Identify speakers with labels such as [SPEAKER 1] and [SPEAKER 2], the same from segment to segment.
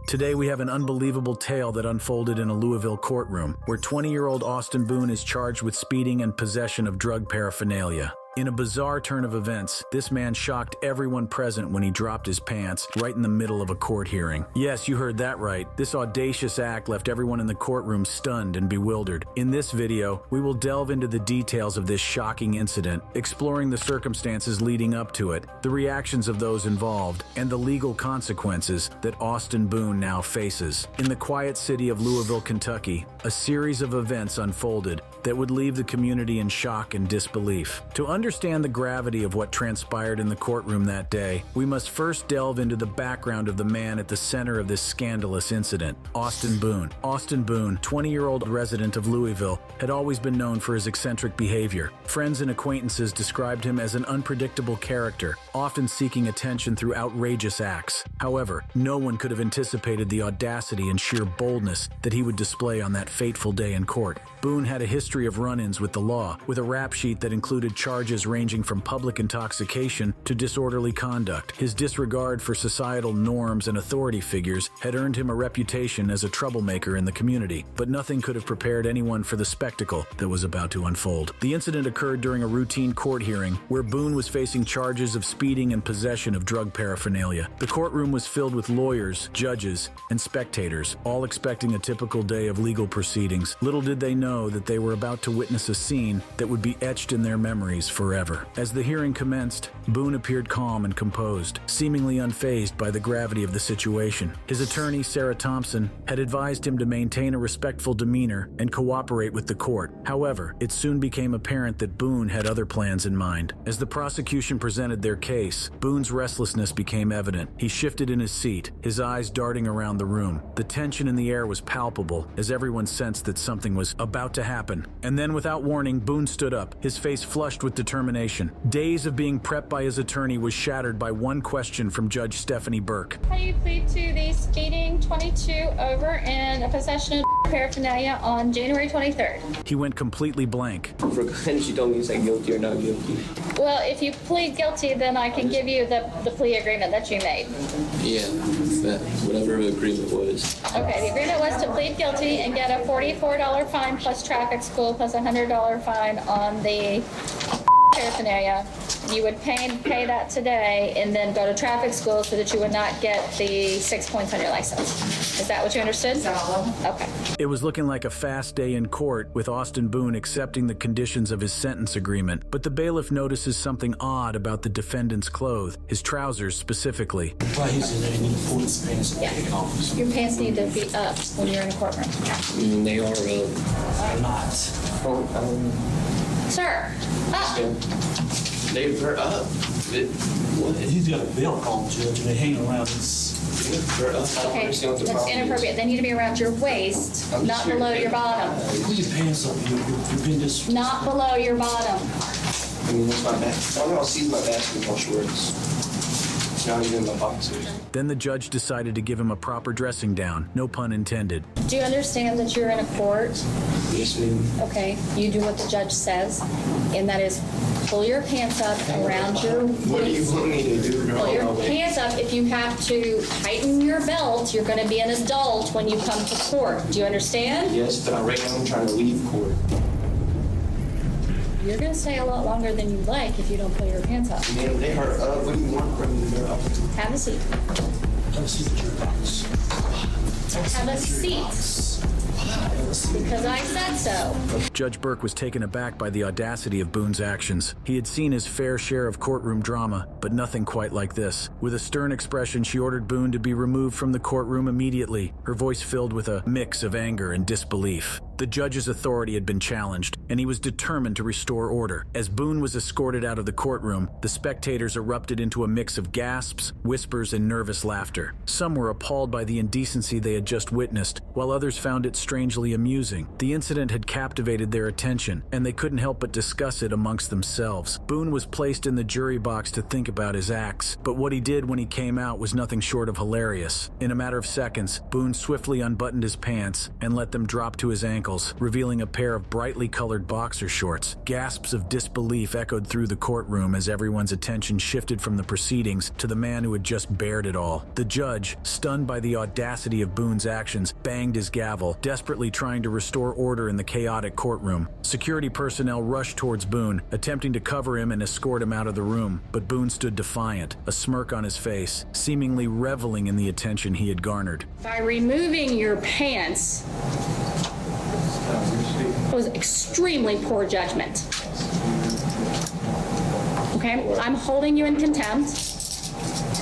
[SPEAKER 1] Today we have an unbelievable tale that unfolded in a Louisville courtroom, where 20-year-old Austin Boone is charged with speeding and possession of drug paraphernalia. In a bizarre turn of events, this man shocked everyone present when he dropped his pants right in the middle of a court hearing. Yes, you heard that right. This audacious act left everyone in the courtroom stunned and bewildered. In this video, we will delve into the details of this shocking incident, exploring the circumstances leading up to it, the reactions of those involved, and the legal consequences that Austin Boone now faces. In the quiet city of Louisville, Kentucky, a series of events unfolded that would leave the community in shock and disbelief. To understand the gravity of what transpired in the courtroom that day, we must first delve into the background of the man at the center of this scandalous incident, Austin Boone. Austin Boone, 20-year-old resident of Louisville, had always been known for his eccentric behavior. Friends and acquaintances described him as an unpredictable character, often seeking attention through outrageous acts. However, no one could have anticipated the audacity and sheer boldness that he would display on that fateful day in court. Boone had a history of run-ins with the law, with a rap sheet that included charges ranging from public intoxication to disorderly conduct. His disregard for societal norms and authority figures had earned him a reputation as a troublemaker in the community, but nothing could have prepared anyone for the spectacle that was about to unfold. The incident occurred during a routine court hearing where Boone was facing charges of speeding and possession of drug paraphernalia. The courtroom was filled with lawyers, judges, and spectators, all expecting a typical day of legal proceedings. Little did they know that they were about to witness a scene that would be etched in their memories forever. As the hearing commenced, Boone appeared calm and composed, seemingly unfazed by the gravity of the situation. His attorney, Sarah Thompson, had advised him to maintain a respectful demeanor and cooperate with the court. However, it soon became apparent that Boone had other plans in mind. As the prosecution presented their case, Boone's restlessness became evident. He shifted in his seat, his eyes darting around the room. The tension in the air was palpable as everyone sensed that something was about to happen. And then, without warning, Boone stood up, his face flushed with determination. Days of being prepped by his attorney was shattered by one question from Judge Stephanie Burke.
[SPEAKER 2] How do you plead to the speeding 22 over and a possession of paraphernalia on January 23rd?
[SPEAKER 1] He went completely blank.
[SPEAKER 3] For granted, you told me you said guilty or not guilty.
[SPEAKER 2] Well, if you plead guilty, then I can give you the plea agreement that you made.
[SPEAKER 3] Yeah, whatever the agreement was.
[SPEAKER 2] Okay, the agreement was to plead guilty and get a $44 fine plus traffic school plus a $100 fine on the paraphernalia. You would pay that today and then go to traffic school so that you would not get the 6 points on your license. Is that what you understood? Okay.
[SPEAKER 1] It was looking like a fast day in court, with Austin Boone accepting the conditions of his sentence agreement. But the bailiff notices something odd about the defendant's clothes, his trousers specifically.
[SPEAKER 2] Yeah. Your pants need to be up when you're in a courtroom.
[SPEAKER 3] They are
[SPEAKER 4] They're not.
[SPEAKER 2] Sir, up.
[SPEAKER 3] They're up. What?
[SPEAKER 4] He's got a belt on, Judge, and they hang around his...
[SPEAKER 3] They're up.
[SPEAKER 2] Okay, that's inappropriate. They need to be around your waist, not below your bottom.
[SPEAKER 4] Put your pants up. You've been this...
[SPEAKER 2] Not below your bottom.
[SPEAKER 3] I mean, what's my bag? Why don't I see my basketball shorts? It's not even my boxers.
[SPEAKER 1] Then the judge decided to give him a proper dressing down, no pun intended.
[SPEAKER 2] Do you understand that you're in a court?
[SPEAKER 3] Yes, ma'am.
[SPEAKER 2] Okay, you do what the judge says, and that is pull your pants up around your waist.
[SPEAKER 3] What do you want me to do?
[SPEAKER 2] Pull your pants up. If you have to tighten your belt, you're going to be an adult when you come to court. Do you understand?
[SPEAKER 3] Yes, but right now I'm trying to leave court.
[SPEAKER 2] You're going to stay a lot longer than you'd like if you don't pull your pants up.
[SPEAKER 3] Ma'am, they are up. What do you want from me? They're up.
[SPEAKER 2] Have a seat.
[SPEAKER 4] Have a seat at your box.
[SPEAKER 2] Have a seat. Because I said so.
[SPEAKER 1] Judge Burke was taken aback by the audacity of Boone's actions. He had seen his fair share of courtroom drama, but nothing quite like this. With a stern expression, she ordered Boone to be removed from the courtroom immediately, her voice filled with a mix of anger and disbelief. The judge's authority had been challenged, and he was determined to restore order. As Boone was escorted out of the courtroom, the spectators erupted into a mix of gasps, whispers, and nervous laughter. Some were appalled by the indecency they had just witnessed, while others found it strangely amusing. The incident had captivated their attention, and they couldn't help but discuss it amongst themselves. Boone was placed in the jury box to think about his acts, but what he did when he came out was nothing short of hilarious. In a matter of seconds, Boone swiftly unbuttoned his pants and let them drop to his ankles. ankles, revealing a pair of brightly colored boxer shorts. Gasps of disbelief echoed through the courtroom as everyone's attention shifted from the proceedings to the man who had just bared it all. The judge, stunned by the audacity of Boone's actions, banged his gavel, desperately trying to restore order in the chaotic courtroom. Security personnel rushed towards Boone, attempting to cover him and escort him out of the room, but Boone stood defiant, a smirk on his face, seemingly reveling in the attention he had garnered.
[SPEAKER 2] By removing your pants was extremely poor judgment. Okay, I'm holding you in contempt.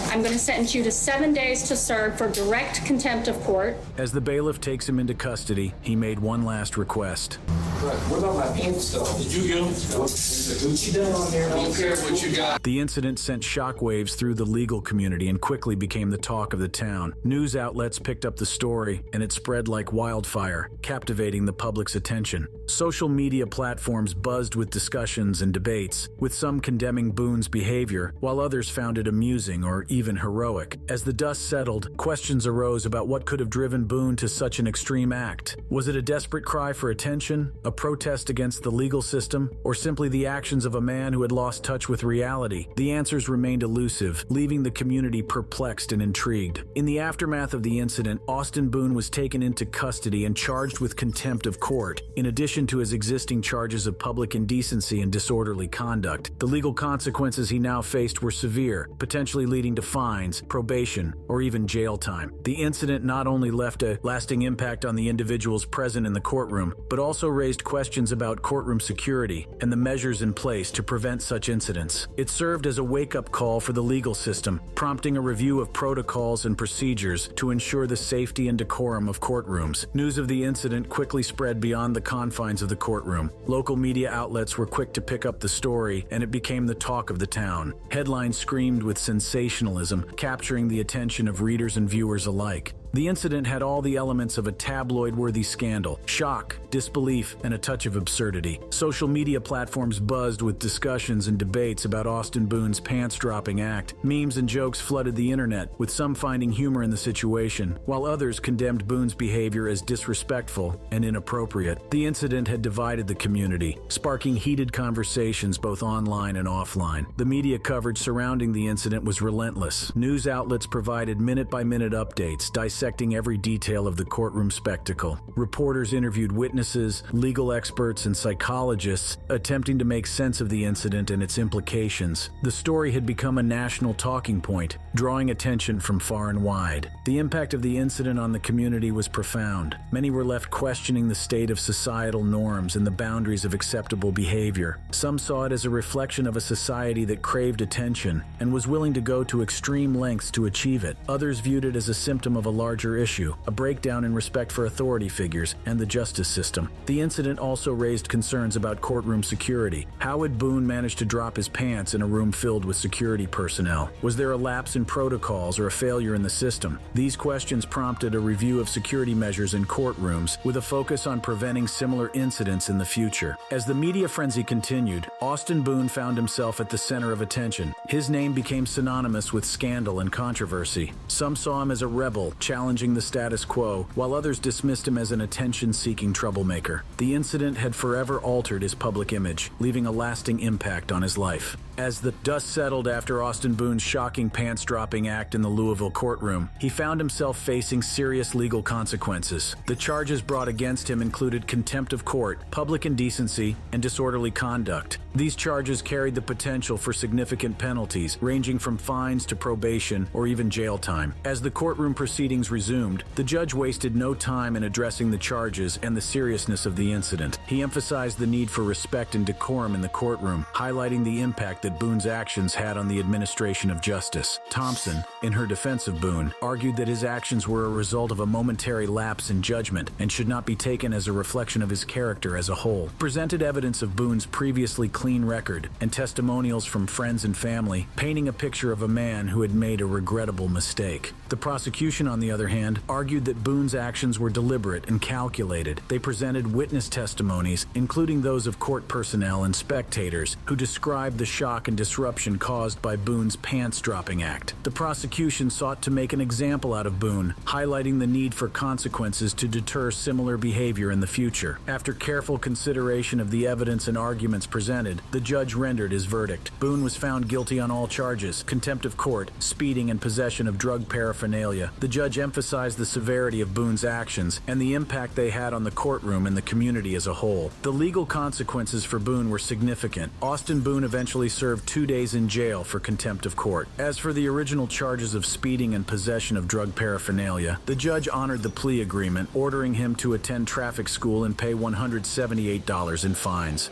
[SPEAKER 2] I'm going to sentence you to 7 days to serve for direct contempt of court.
[SPEAKER 1] As the bailiff takes him into custody, he made one last request.
[SPEAKER 3] What about my pants though?
[SPEAKER 4] Did you get them?
[SPEAKER 3] There's a Gucci down on there. I don't care what you got.
[SPEAKER 1] The incident sent shockwaves through the legal community and quickly became the talk of the town. News outlets picked up the story, and it spread like wildfire, captivating the public's attention. Social media platforms buzzed with discussions and debates, with some condemning Boone's behavior, while others found it amusing or even heroic. As the dust settled, questions arose about what could have driven Boone to such an extreme act. Was it a desperate cry for attention, a protest against the legal system, or simply the actions of a man who had lost touch with reality? The answers remained elusive, leaving the community perplexed and intrigued. In the aftermath of the incident, Austin Boone was taken into custody and charged with contempt of court, in addition to his existing charges of public indecency and disorderly conduct. The legal consequences he now faced were severe, potentially leading to fines, probation, or even jail time. The incident not only left a lasting impact on the individuals present in the courtroom, but also raised questions about courtroom security and the measures in place to prevent such incidents. It served as a wake-up call for the legal system, prompting a review of protocols and procedures to ensure the safety and decorum of courtrooms. News of the incident quickly spread beyond the confines of the courtroom. Local media outlets were quick to pick up the story, and it became the talk of the town. Headlines screamed with sensationalism, capturing the attention of readers and viewers alike. The incident had all the elements of a tabloid-worthy scandal: shock, disbelief, and a touch of absurdity. Social media platforms buzzed with discussions and debates about Austin Boone's pants-dropping act. Memes and jokes flooded the internet, with some finding humor in the situation, while others condemned Boone's behavior as disrespectful and inappropriate. The incident had divided the community, sparking heated conversations both online and offline. The media coverage surrounding the incident was relentless. News outlets provided minute-by-minute updates, dissecting every detail of the courtroom spectacle. Reporters interviewed witnesses, legal experts, and psychologists, attempting to make sense of the incident and its implications. The story had become a national talking point, drawing attention from far and wide. The impact of the incident on the community was profound. Many were left questioning the state of societal norms and the boundaries of acceptable behavior. Some saw it as a reflection of a society that craved attention and was willing to go to extreme lengths to achieve it. Others viewed it as a symptom of a larger issue, a breakdown in respect for authority figures and the justice system. The incident also raised concerns about courtroom security. How would Boone manage to drop his pants in a room filled with security personnel? Was there a lapse in protocols or a failure in the system? These questions prompted a review of security measures in courtrooms, with a focus on preventing similar incidents in the future. As the media frenzy continued, Austin Boone found himself at the center of attention. His name became synonymous with scandal and controversy. Some saw him as a rebel, challenging the status quo, while others dismissed him as an attention-seeking troublemaker. The incident had forever altered his public image, leaving a lasting impact on his life. As the dust settled after Austin Boone's shocking pants-dropping act in the Louisville courtroom, he found himself facing serious legal consequences. The charges brought against him included contempt of court, public indecency, and disorderly conduct. These charges carried the potential for significant penalties, ranging from fines to probation or even jail time. As the courtroom proceedings resumed, the judge wasted no time in addressing the charges and the seriousness of the incident. He emphasized the need for respect and decorum in the courtroom, highlighting the impact that Boone's actions had on the administration of justice. Thompson, in her defense of Boone, argued that his actions were a result of a momentary lapse in judgment and should not be taken as a reflection of his character as a whole. Presented evidence of Boone's previously clean record and testimonials from friends and family, painting a picture of a man who had made a regrettable mistake. The prosecution, on the other hand, argued that Boone's actions were deliberate and calculated. They presented witness testimonies, including those of court personnel and spectators, who described the shock and disruption caused by Boone's pants-dropping act. The prosecution sought to make an example out of Boone, highlighting the need for consequences to deter similar behavior in the future. After careful consideration of the evidence and arguments presented, the judge rendered his verdict. Boone was found guilty on all charges: contempt of court, speeding, and possession of drug paraphernalia. The judge emphasized the severity of Boone's actions and the impact they had on the courtroom and the community as a whole. The legal consequences for Boone were significant. Austin Boone eventually served 2 days in jail for contempt of court. As for the original charges of speeding and possession of drug paraphernalia, the judge honored the plea agreement, ordering him to attend traffic school and pay $178 in fines.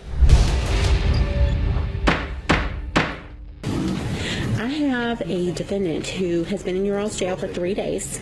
[SPEAKER 5] I have a defendant who has been in your all's jail for 3 days,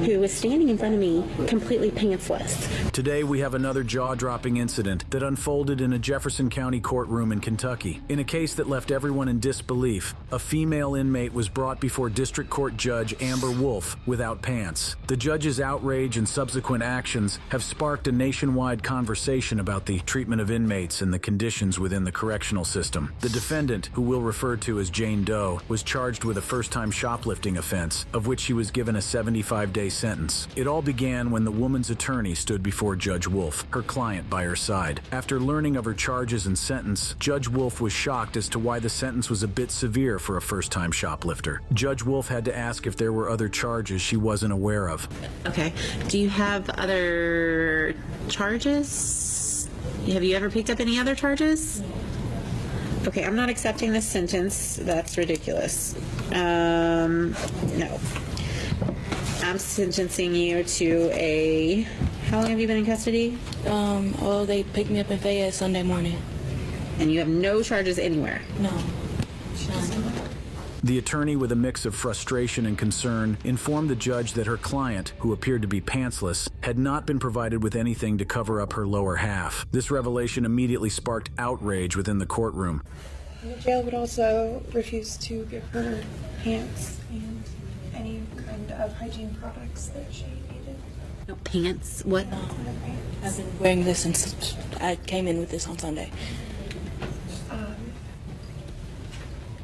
[SPEAKER 5] who is standing in front of me completely pantsless.
[SPEAKER 1] Today we have another jaw-dropping incident that unfolded in a Jefferson County courtroom in Kentucky. In a case that left everyone in disbelief, a female inmate was brought before District Court Judge Amber Wolf without pants. The judge's outrage and subsequent actions have sparked a nationwide conversation about the treatment of inmates and the conditions within the correctional system. The defendant, who we'll refer to as Jane Doe, was charged with a first-time shoplifting offense, of which she was given a 75-day sentence. It all began when the woman's attorney stood before Judge Wolf, her client by her side. After learning of her charges and sentence, Judge Wolf was shocked as to why the sentence was a bit severe for a first-time shoplifter. Judge Wolf had to ask if there were other charges she wasn't aware of.
[SPEAKER 5] Okay. Do you have other charges? Have you ever picked up any other charges? Okay, I'm not accepting this sentence. That's ridiculous. No. I'm sentencing you to a... How long have you been in custody?
[SPEAKER 6] Well, they picked me up in Fayette Sunday morning.
[SPEAKER 5] And you have no charges anywhere?
[SPEAKER 6] No. None.
[SPEAKER 1] The attorney, with a mix of frustration and concern, informed the judge that her client, who appeared to be pantsless, had not been provided with anything to cover up her lower half. This revelation immediately sparked outrage within the courtroom.
[SPEAKER 7] The jail would also refuse to give her pants and any kind of hygiene products that she needed.
[SPEAKER 5] No pants? What?
[SPEAKER 6] I've been wearing this since I came in with this on Sunday.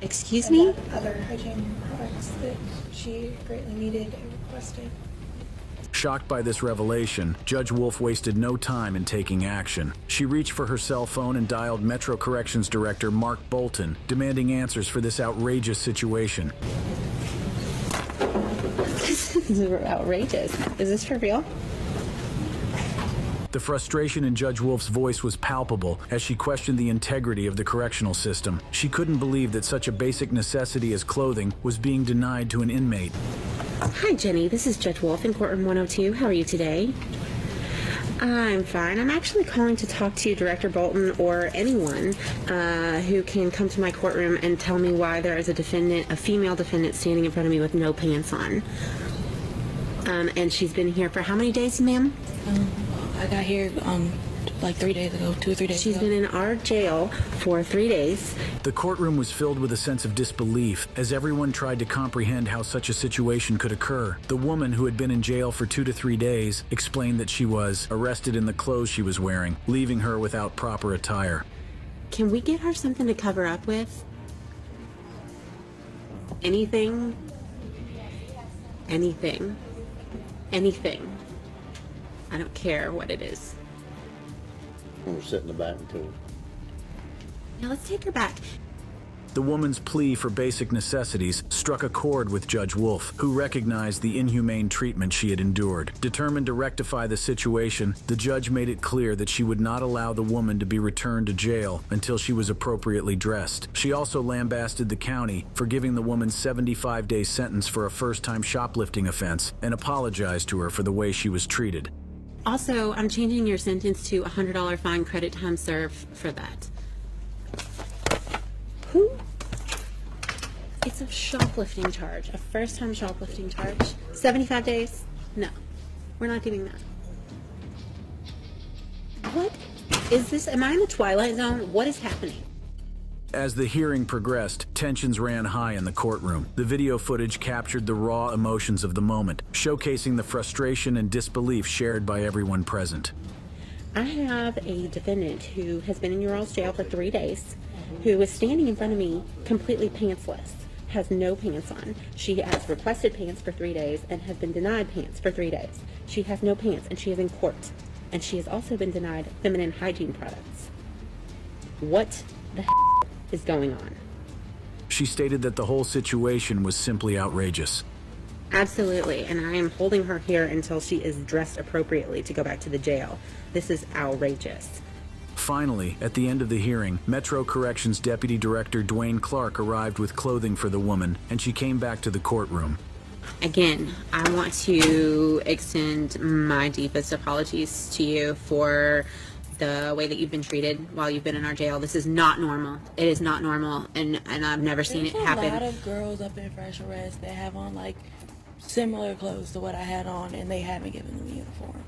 [SPEAKER 5] Excuse
[SPEAKER 7] And
[SPEAKER 5] me?
[SPEAKER 7] other hygiene products that she greatly needed and requested.
[SPEAKER 1] Shocked by this revelation, Judge Wolf wasted no time in taking action. She reached for her cell phone and dialed Metro Corrections Director Mark Bolton, demanding answers for this outrageous situation.
[SPEAKER 5] This is outrageous. Is this for real?
[SPEAKER 1] The frustration in Judge Wolf's voice was palpable as she questioned the integrity of the correctional system. She couldn't believe that such a basic necessity as clothing was being denied to an inmate.
[SPEAKER 5] Hi, Jenny. This is Judge Wolf in Courtroom 102. How are you today? I'm fine. I'm actually calling to talk to Director Bolton or anyone who can come to my courtroom and tell me why there is a female defendant standing in front of me with no pants on. And she's been here for how many days, ma'am?
[SPEAKER 6] I got here like 3 days ago, 2 or 3 days
[SPEAKER 5] She's
[SPEAKER 6] ago.
[SPEAKER 5] been in our jail for 3 days.
[SPEAKER 1] The courtroom was filled with a sense of disbelief as everyone tried to comprehend how such a situation could occur. The woman, who had been in jail for 2 to 3 days, explained that she was arrested in the clothes she was wearing, leaving her without proper attire.
[SPEAKER 5] Can we get her something to cover up with? Anything? Anything. Anything. I don't care what it is.
[SPEAKER 8] We'll sit in the back until...
[SPEAKER 5] Now let's take her back.
[SPEAKER 1] The woman's plea for basic necessities struck a chord with Judge Wolf, who recognized the inhumane treatment she had endured. Determined to rectify the situation, the judge made it clear that she would not allow the woman to be returned to jail until she was appropriately dressed. She also lambasted the county for giving the woman 75-day sentence for a first-time shoplifting offense and apologized to her for the way she was treated.
[SPEAKER 5] Also, I'm changing your sentence to a $100 fine, credit time served for that. Who? It's a shoplifting charge, a first-time shoplifting charge. 75 days? No, we're not doing that. What is this? Am I in the Twilight Zone? What is happening?
[SPEAKER 1] As the hearing progressed, tensions ran high in the courtroom. The video footage captured the raw emotions of the moment, showcasing the frustration and disbelief shared by everyone present.
[SPEAKER 5] I have a defendant who has been in your all's jail for 3 days, who was standing in front of me completely pantsless, has no pants on. She has requested pants for 3 days and has been denied pants for 3 days. She has no pants and she is in court. And she has also been denied feminine hygiene products. What the is going on?
[SPEAKER 1] She stated that the whole situation was simply outrageous.
[SPEAKER 5] Absolutely, and I am holding her here until she is dressed appropriately to go back to the jail. This is outrageous.
[SPEAKER 1] Finally, at the end of the hearing, Metro Corrections Deputy Director Dwayne Clark arrived with clothing for the woman, and she came back to the courtroom.
[SPEAKER 5] Again, I want to extend my deepest apologies to you for the way that you've been treated while you've been in our jail. This is not normal. It is not normal, and I've never seen it happen.
[SPEAKER 6] There's a lot of girls up in fresh arrest that have on like similar clothes to what I had on, and they haven't given them a uniform.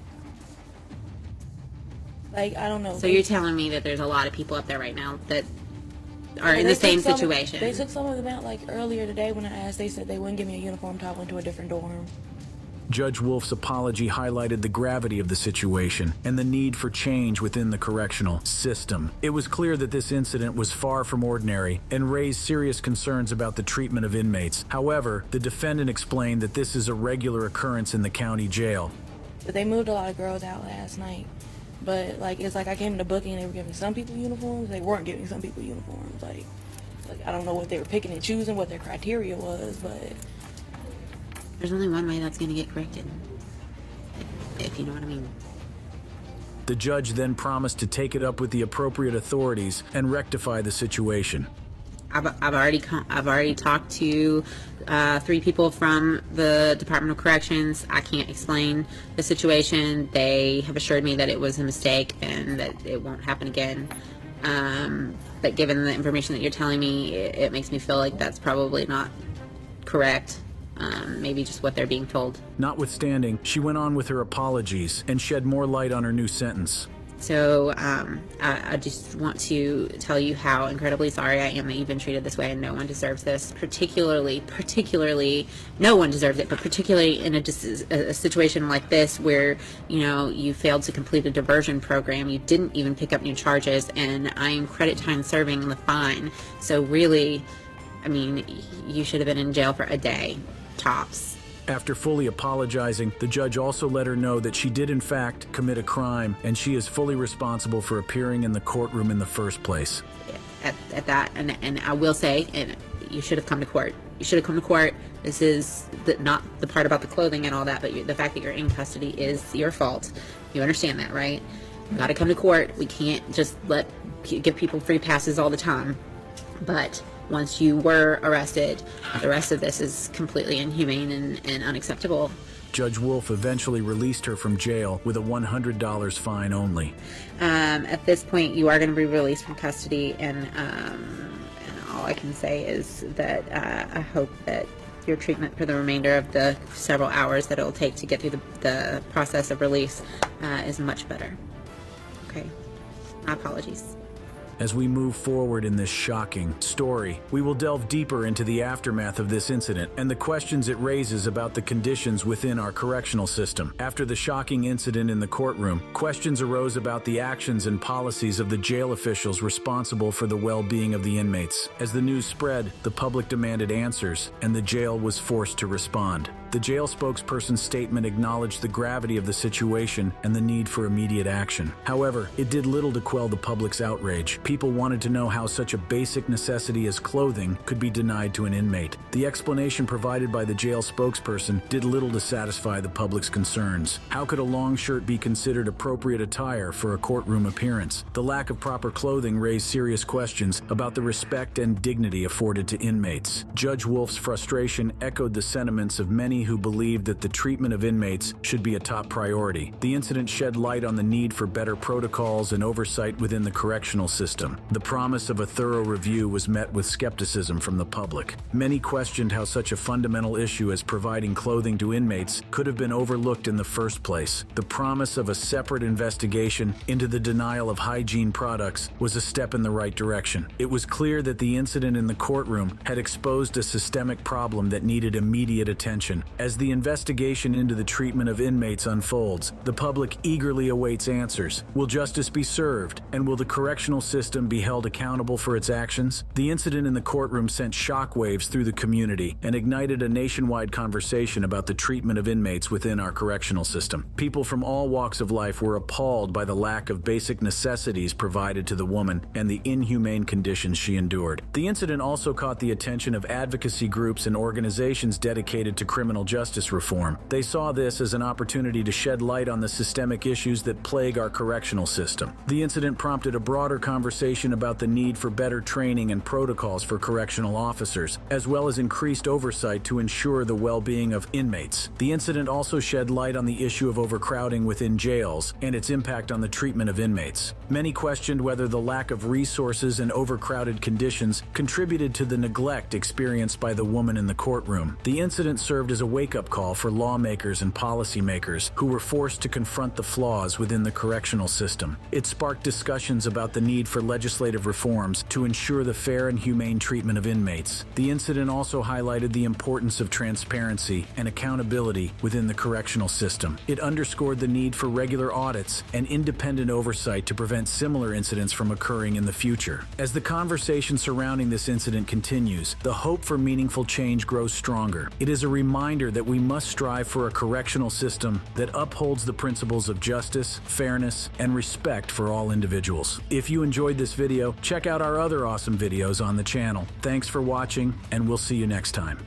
[SPEAKER 6] Like, I don't know.
[SPEAKER 5] So you're telling me that there's a lot of people up there right now that are in the same situation?
[SPEAKER 6] They took some of them out like earlier today when I asked. They said they wouldn't give me a uniform until I went to a different dorm.
[SPEAKER 1] Judge Wolf's apology highlighted the gravity of the situation and the need for change within the correctional system. It was clear that this incident was far from ordinary and raised serious concerns about the treatment of inmates. However, the defendant explained that this is a regular occurrence in the county jail.
[SPEAKER 6] But they moved a lot of girls out last night. But like, it's like I came to booking and they were giving some people uniforms. They weren't giving some people uniforms. Like I don't know what they were picking and choosing, what their criteria was, but
[SPEAKER 5] there's only one way that's going to get corrected, if you know what I mean.
[SPEAKER 1] The judge then promised to take it up with the appropriate authorities and rectify the situation.
[SPEAKER 5] I've already talked to 3 people from the Department of Corrections. I can't explain the situation. They have assured me that it was a mistake and that it won't happen again. But given the information that you're telling me, it makes me feel like that's probably not correct. Maybe just what they're being told.
[SPEAKER 1] Notwithstanding, she went on with her apologies and shed more light on her new sentence.
[SPEAKER 5] So I just want to tell you how incredibly sorry I am that you've been treated this way, and no one deserves this. Particularly, no one deserves it, but particularly in a situation like this where, you know, you failed to complete a diversion program, you didn't even pick up new charges, and I am credit time serving the fine. So really, I mean, you should have been in jail for a day, tops.
[SPEAKER 1] After fully apologizing, the judge also let her know that she did in fact commit a crime and she is fully responsible for appearing in the courtroom in the first place.
[SPEAKER 5] At that, and I will say, and you should have come to court. You should have come to court. This is not the part about the clothing and all that, but the fact that you're in custody is your fault. You understand that, right? You got to come to court. We can't just give people free passes all the time. But once you were arrested, the rest of this is completely inhumane and unacceptable.
[SPEAKER 1] Judge Wolf eventually released her from jail with a $100 fine only.
[SPEAKER 5] At this point, you are going to be released from custody, and all I can say is that I hope that your treatment for the remainder of the several hours that it will take to get through the process of release is much better. Okay? My apologies.
[SPEAKER 1] As we move forward in this shocking story, we will delve deeper into the aftermath of this incident and the questions it raises about the conditions within our correctional system. After the shocking incident in the courtroom, questions arose about the actions and policies of the jail officials responsible for the well-being of the inmates. As the news spread, the public demanded answers, and the jail was forced to respond. The jail spokesperson's statement acknowledged the gravity of the situation and the need for immediate action. However, it did little to quell the public's outrage. People wanted to know how such a basic necessity as clothing could be denied to an inmate. The explanation provided by the jail spokesperson did little to satisfy the public's concerns. How could a long shirt be considered appropriate attire for a courtroom appearance? The lack of proper clothing raised serious questions about the respect and dignity afforded to inmates. Judge Wolf's frustration echoed the sentiments of many who believed that the treatment of inmates should be a top priority. The incident shed light on the need for better protocols and oversight within the correctional system. The promise of a thorough review was met with skepticism from the public. Many questioned how such a fundamental issue as providing clothing to inmates could have been overlooked in the first place. The promise of a separate investigation into the denial of hygiene products was a step in the right direction. It was clear that the incident in the courtroom had exposed a systemic problem that needed immediate attention. As the investigation into the treatment of inmates unfolds, the public eagerly awaits answers. Will justice be served? And will the correctional system system be held accountable for its actions? The incident in the courtroom sent shockwaves through the community and ignited a nationwide conversation about the treatment of inmates within our correctional system. People from all walks of life were appalled by the lack of basic necessities provided to the woman and the inhumane conditions she endured. The incident also caught the attention of advocacy groups and organizations dedicated to criminal justice reform. They saw this as an opportunity to shed light on the systemic issues that plague our correctional system. The incident prompted a broader conversation about the need for better training and protocols for correctional officers, as well as increased oversight to ensure the well-being of inmates. The incident also shed light on the issue of overcrowding within jails and its impact on the treatment of inmates. Many questioned whether the lack of resources and overcrowded conditions contributed to the neglect experienced by the woman in the courtroom. The incident served as a wake-up call for lawmakers and policymakers who were forced to confront the flaws within the correctional system. It sparked discussions about the need for legislative reforms to ensure the fair and humane treatment of inmates. The incident also highlighted the importance of transparency and accountability within the correctional system. It underscored the need for regular audits and independent oversight to prevent similar incidents from occurring in the future. As the conversation surrounding this incident continues, the hope for meaningful change grows stronger. It is a reminder that we must strive for a correctional system that upholds the principles of justice, fairness, and respect for all individuals. If you enjoyed this video, check out our other awesome videos on the channel. Thanks for watching, and we'll see you next time.